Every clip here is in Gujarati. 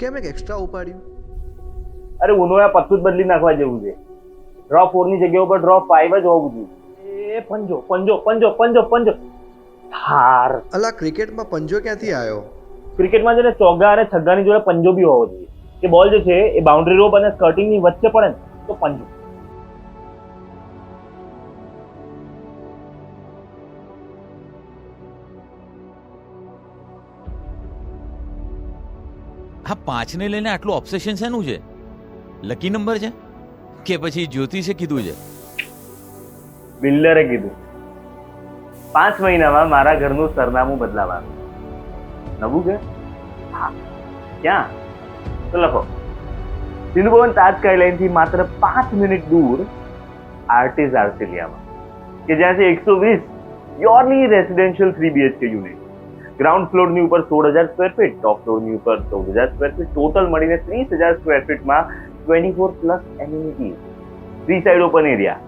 કેમ એક એક્સ્ટ્રા ઉપાડ્યું? અરે ઉનોયા પત્તું જ બદલી નાખવા જેવું છે. ડ્રો 4 ની જગ્યા ઉપર ડ્રો 5 જ હોવું જોઈએ. એ પંજો પંજો પંજો પંજો પંજો હાર. અલા, ક્રિકેટમાં પંજો ક્યાંથી આવ્યો? ક્રિકેટમાં છે ને ચોગ્ગા અને છગ્ગાની જોડે પંજો બી હોવો જોઈએ. કે બોલ જે છે એ બાઉન્ડ્રી રોપ અને સ્કર્ટિંગ ની વચ્ચે પડે ને તો પંજો. હા, 5 ને લઈને આટલું ઓબ્સેશન શેનું છે? લકી નંબર છે કે પછી જ્યોતિષે કીધું છે? બિલ્ડરે કીધું 5 મહિનામાં મારા ઘરનું સરનામું બદલાવાનું. નવું ઘર? હા. ક્યાં? તો લખો, સિંધુ ભવન તાજ સ્કાયલાઇન થી માત્ર 5 મિનિટ દૂર આર્ટિસ આર્સિલિયામાં, કે જ્યાં છે 120 purely residential 3 BHK unit. Ground floor ની ઉપર 16,000 સ્ક્વેર ફીટ, ટોપ ફ્લોર ની ઉપર 14,000 સ્ક્વેર ફીટ, ટોટલ મળીને 30,000 સ્ક્વેર ફીટમાં 24 plus amenities, 3 side open area.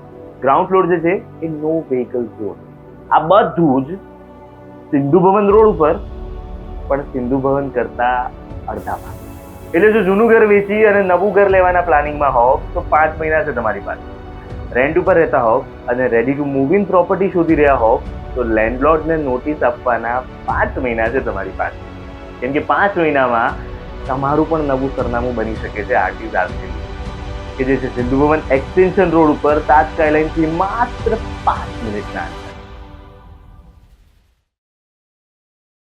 Ground floor જે છે એ નો વ્હીકલ ઝોન. આ બધું જ સિંધુ ભવન રોડ ઉપર, પણ સિંધુ ભવન કરતા અડધા ભાગ. એટલે જો જૂનું ઘર વેચી અને નવું ઘર લેવાના પ્લાનિંગમાં હોવ તો 5 મહિના છે તમારી પાસે. રેન્ટ ઉપર રહેતા હોવ અને ready to move in property શોધી રહ્યા હોવ તો લેન્ડલોર્ડને નોટિસ આપવાના 5 મહિના છે તમારી પાસે. કેમ કે 5 મહિનામાં તમારું પણ નવું સરનામું બની શકે છે આર્ટિસ આર્સિલિયા, કે જે છે સિંધુ ભવન એક્સટેન્શન રોડ ઉપર તાજ સ્કાયલાઇન થી માત્ર 5 મિનિટના.